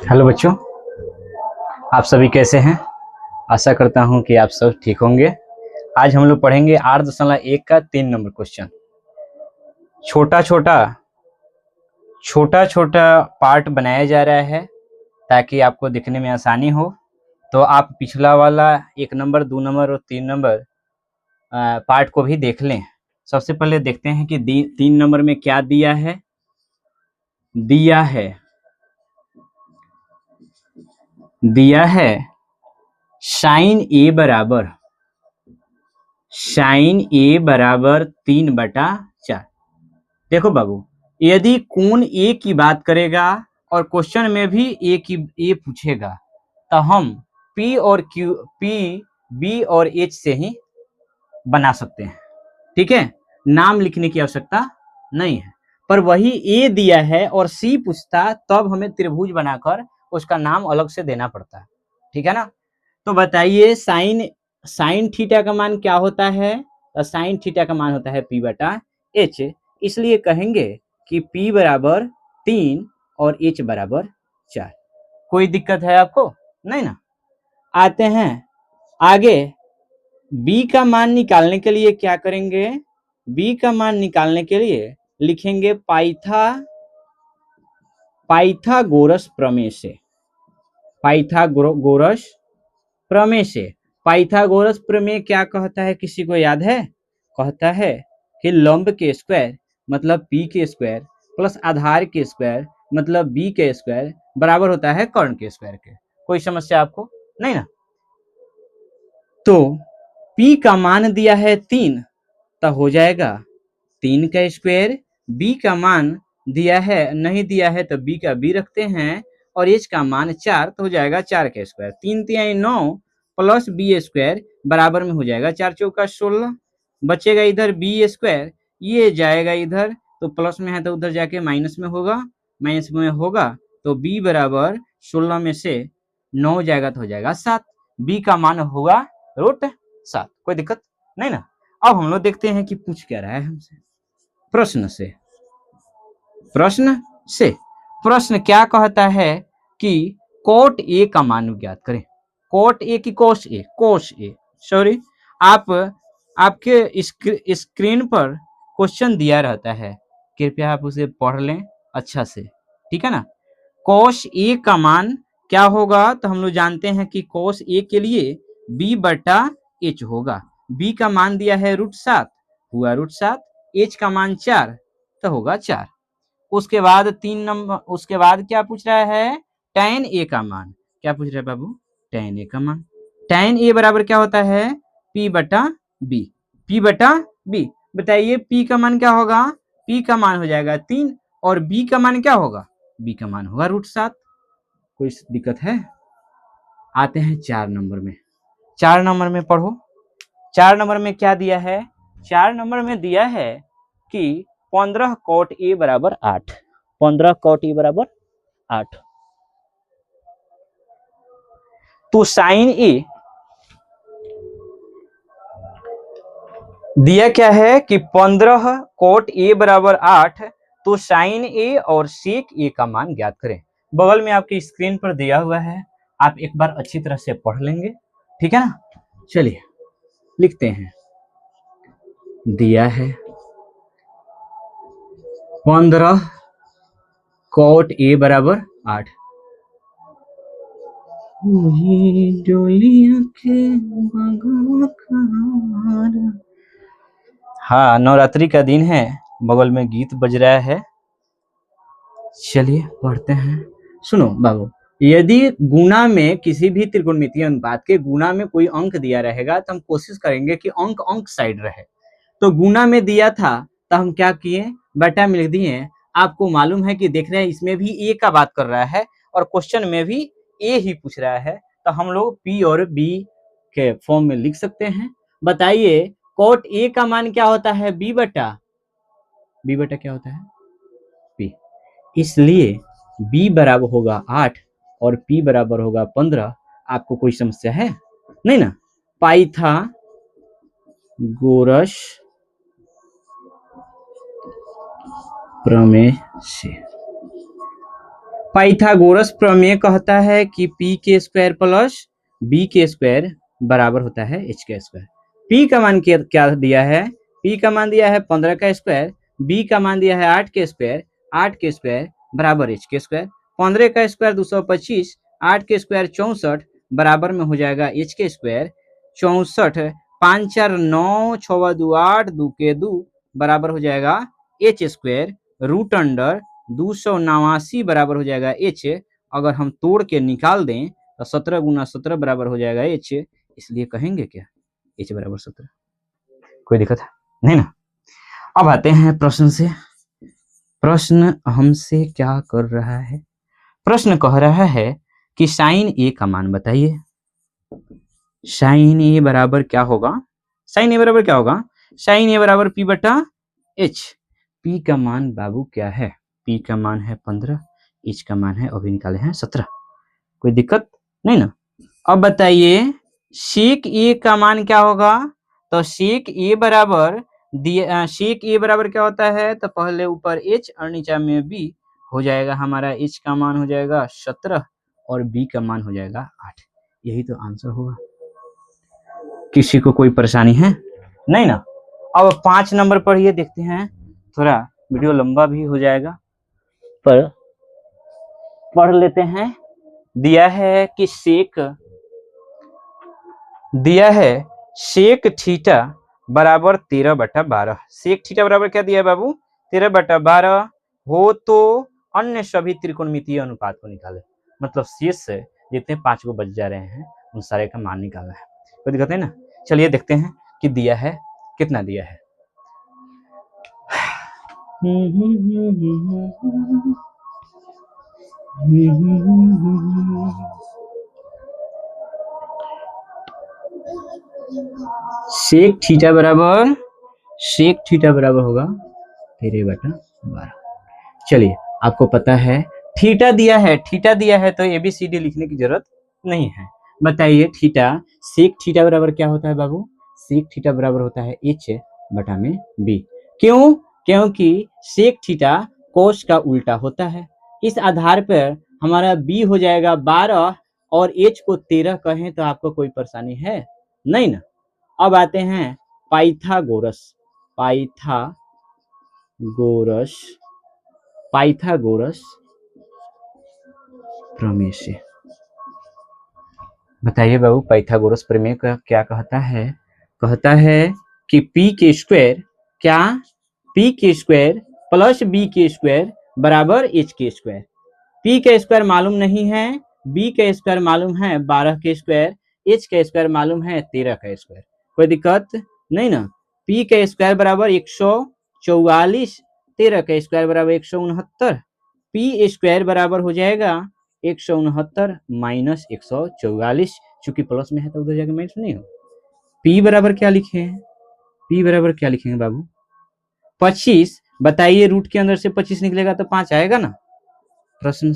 Hello बच्चों, आप सभी कैसे हैं। आशा करता हूं कि आप सब ठीक होंगे। आज हम लोग पढ़ेंगे 8.1 का 3 नंबर क्वेश्चन। छोटा छोटा छोटा छोटा पार्ट बनाया जा रहा है ताकि आपको दिखने में आसानी हो। तो आप पिछला वाला 1 नंबर, 2 नंबर और 3 नंबर पार्ट को भी देख लें। सबसे पहले देखते हैं कि 3 नंबर में क्या दिया है। दिया है साइन ए बराबर 3/4। देखो बाबू, यदि कोण ए की बात करेगा और क्वेश्चन में भी ए पूछेगा तो हम पी और क्यू, पी, बी और एच से ही बना सकते हैं। ठीक है, नाम लिखने की आवश्यकता नहीं है। पर वही ए दिया है और सी पूछता तब हमें त्रिभुज बनाकर उसका नाम अलग से देना पड़ता है। ठीक है ना। तो बताइए साइन थीटा का मान क्या होता है। साइन थीटा का मान होता है P/H। इसलिए कहेंगे कि P बराबर 3 और H बराबर 4। कोई दिक्कत है आपको? नहीं ना। आते हैं आगे। B का मान निकालने के लिए क्या करेंगे? B का मान निकालने के लिए लिखेंगे पाइथागोरस प्रमेय से। पाइथागोरस प्रमेय क्या कहता है, किसी को याद है? कहता है कि लंब के स्क्वायर मतलब P के स्क्वायर प्लस आधार के स्क्वायर मतलब B के स्क्वायर बराबर होता है कर्ण के स्क्वायर के। कोई समस्या आपको? नहीं ना। तो P का मान दिया है 3 तो हो जाएगा 3 का स्क्वायर। B का मान दिया है, नहीं दिया है तो B का B रखते हैं और H का मान 4 तो हो जाएगा 4 का स्क्वायर। 3 3 9 प्लस B स्क्वायर बराबर में हो जाएगा 4 चौका 16। बचेगा इधर B स्क्वायर, ये जाएगा इधर तो प्लस में है तो उधर जाके माइनस में होगा तो B बराबर 16 में से 9 जाएगा तो हो जाएगा 7। B का मान होगा √7। कोई दिक्कत नहीं ना। अब हम लोग देखते हैं कि पूछ क्या रहा है हमसे। प्रश्न क्या कहता है कि कोट ए का मान ज्ञात करें। कोट ए की कोस ए सॉरी, आपके स्क्रीन पर क्वेश्चन दिया रहता है, कृपया आप उसे पढ़ लें अच्छा से। ठीक है ना। कोस ए का मान क्या होगा तो हम लोग जानते हैं कि कोस ए के लिए B/H होगा। B का मान दिया है √7 हुआ √7, H का मान 4 तो होगा 4। उसके बाद 3 नंबर, उसके बाद क्या पूछ रहा है? tan A का मान। क्या पूछ रहा है बाबू? tan A का मान। tan A बराबर क्या होता है? P/B। P/B बताइए P का मान क्या होगा? P का मान हो जाएगा 3 और B का मान क्या होगा? B का मान होगा √7। कोई दिक्कत है? आते हैं 4 नंबर में। 4 नंबर में पढ़ो। 4 नंबर में क्या दिया है? 4 नंबर में दिया है कि 15 cot A बराबर 8। 15 cot A बराबर 8। तो साइन ए दिया क्या है कि 15 cot A बराबर 8। तो साइन ए और सेक ए का मान ज्ञात करें। बगल में आपकी स्क्रीन पर दिया हुआ है, आप एक बार अच्छी तरह से पढ़ लेंगे। ठीक है ना। चलिए लिखते हैं। दिया है 15 cot A बराबर 8। हाँ, नवरात्रि का दिन है, बगल में गीत बज रहा है। चलिए पढ़ते हैं। सुनो बाबू, यदि गुणा में किसी भी त्रिकोणमितीय अनुपात के गुणा में कोई अंक दिया रहेगा तो हम कोशिश करेंगे कि अंक साइड रहे। तो गुणा में दिया था तो हम क्या किए? बटा में लिख दिए। आपको मालूम है कि देख रहे हैं इसमें भी ए का बात कर रहा है और क्वेश्चन में भी ए ही पूछ रहा है, तो हम लोग पी और बी के फॉर्म में लिख सकते हैं। बताइए कोट ए का मान क्या होता है? B/, क्या होता है? P। इसलिए B बराबर होगा 8 और P बराबर होगा 15। आपको कोई समस्या है? नहीं ना। पाइथागोरस प्रमेय से पाइथागोरस प्रमेय कहता है कि पी के स्क्वायर प्लस बी के स्क्वायर बराबर होता है एच का स्क्वायर। पी का मान क्या दिया है? पी का मान दिया है 15 का स्क्वायर, बी का मान दिया है 8 के स्क्वायर, 8 के स्क्वायर बराबर एच के स्क्वायर। 15 का स्क्वायर 225, 8 के स्क्वायर 64 बराबर में हो जाएगा एच के स्क्वायर। 64 5 4 9 6 2 8 2 के 2 बराबर हो जाएगा एच स्क्वायर रूट अंडर 289 बराबर हो जाएगा एच। अगर हम तोड़ के निकाल दें तो 17 गुना 17 बराबर हो जाएगा एच, इसलिए कहेंगे क्या एच बराबर 17। कोई दिक्कत है नहीं ना? अब आते हैं प्रश्न से। प्रश्न हमसे क्या कर रहा है? प्रश्न कह रहा है कि साइन ए का मान बताइए। साइन ए बराबर क्या होगा? साइन ए बराबर क्या होगा? साइन ए बराबर पी बटा एच। पी का मान बाबू क्या है? पी का मान है 15, एच का मान है अभी निकाले हैं 17। कोई दिक्कत नहीं ना? अब बताइए सेक ए का मान क्या होगा? तो सेक ए बराबर सेक ए बराबर क्या होता है? तो पहले ऊपर एच और नीचे में बी हो जाएगा। हमारा एच का मान हो जाएगा 17 और बी का मान हो जाएगा 8। यही तो आंसर होगा। किसी को कोई परेशानी है नहीं ना? अब 5 नंबर पर ये देखते हैं, थोड़ा वीडियो लंबा भी हो जाएगा पर पढ़ लेते हैं। दिया है कि सेक थीटा बराबर 13/12। सेक थीटा बराबर क्या दिया है बाबू? 13/12 हो तो अन्य सभी त्रिकोणमितीय अनुपात को निकाले। मतलब शेष से जितने 5 को बच जा रहे हैं उन सारे का मान निकालना है। कोई दिक्कत नहीं ना? चलिए देखते हैं कि दिया है कितना दिया है। सेक थीटा बराबर होगा 13/12। चलिए आपको पता है थीटा दिया है तो ABCD लिखने की जरूरत नहीं है। बताइए थीटा, सेक थीटा बराबर क्या होता है बाबू? सेक थीटा बराबर होता है H/B। क्यों? क्योंकि सेक थीटा कोस का उल्टा होता है। इस आधार पर हमारा B हो जाएगा 12 और H को 13 कहें तो आपको कोई परेशानी है नहीं ना? अब आते हैं पाइथागोरस प्रमेय से। बताइए बाबू पाइथागोरस प्रमेय का क्या कहता है? कहता है कि P के स्क्वायर प्लस B के स्क्वायर बराबर H के स्क्वायर। P का स्क्वायर मालूम नहीं है, B का स्क्वायर मालूम है 12 के स्क्वायर, H का स्क्वायर मालूम है 13 का स्क्वायर। कोई दिक्कत नहीं ना? P का स्क्वायर बराबर 144, 13 का स्क्वायर बराबर 169। P स्क्वायर बराबर हो जाएगा 169 माइनस 144। चूंकि प्लस में है तो उधर जाकर माइनस नहीं हो। P बराबर क्या लिखेंगे बाबू? 25। बताइए रूट के अंदर से 25 निकलेगा तो 5 आएगा ना? प्रश्न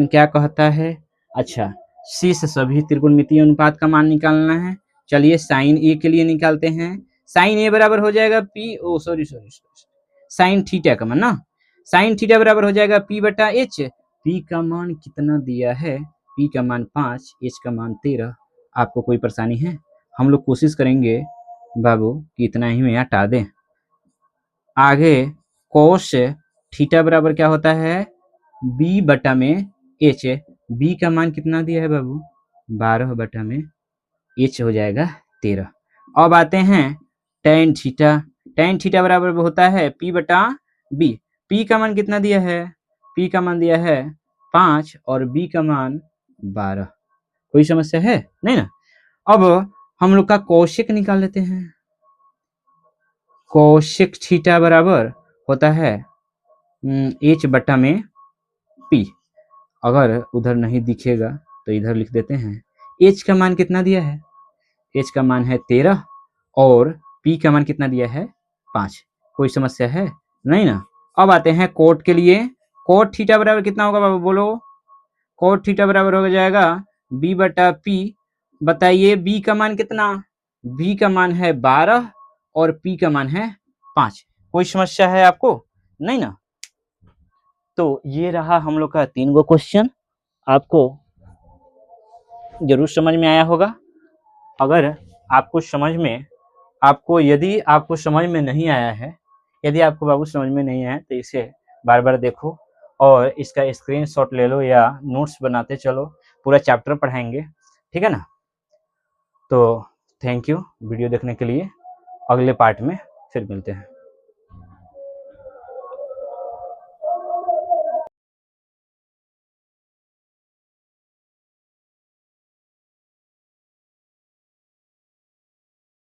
क्या कहता है? अच्छा, शेष सभी त्रिकोणमितीय अनुपात का मान निकालना है। चलिए साइन ए के लिए निकालते हैं। साइन ए बराबर हो जाएगा साइन थीटा का मान ना, साइन थीटा बराबर हो जाएगा P/H। P का मान कितना दिया है? P का मान 5, H का मान 13। आपको कोई परेशानी है? हम लोग कोशिश करेंगे बाबू कि इतना ही में हटा दें। आगे कोस थीटा बराबर क्या होता है? B/H। B का मान कितना दिया है बाबू? 12/H हो जाएगा 13। अब आते हैं tan थीटा बराबर होता है P/B। P का मान कितना दिया है? P का मान दिया है 5 और B का मान 12। कोई समस्या है नहीं ना? अब हम लोग का कोशेक निकाल लेते हैं। कोशेक थीटा बराबर होता है H/P। अगर उधर नहीं दिखेगा तो इधर लिख देते हैं। H का मान कितना दिया है? H का मान है 13 और P का मान कितना दिया है? 5। कोई समस्या है नहीं ना? अब आते हैं कोट के लिए। कोट थीटा बराबर कितना होगा बाबू बोलो? कोट थीटा बराबर हो जाएगा B/P। बताइए B का मान कितना? B का मान है 12 और P का मान है 5। कोई समस्या है आपको नहीं ना? तो ये रहा हम लोग का 3 गो क्वेश्चन, आपको जरूर समझ में आया होगा। अगर आपको समझ में यदि आपको समझ में नहीं आया है, यदि आपको बाबू समझ में नहीं आया तो इसे बार बार देखो और इसका स्क्रीनशॉट ले लो या नोट्स बनाते चलो, पूरा चैप्टर पढ़ाएंगे, ठीक है ना। तो थैंक यू वीडियो देखने के लिए, अगले पार्ट में फिर मिलते हैं।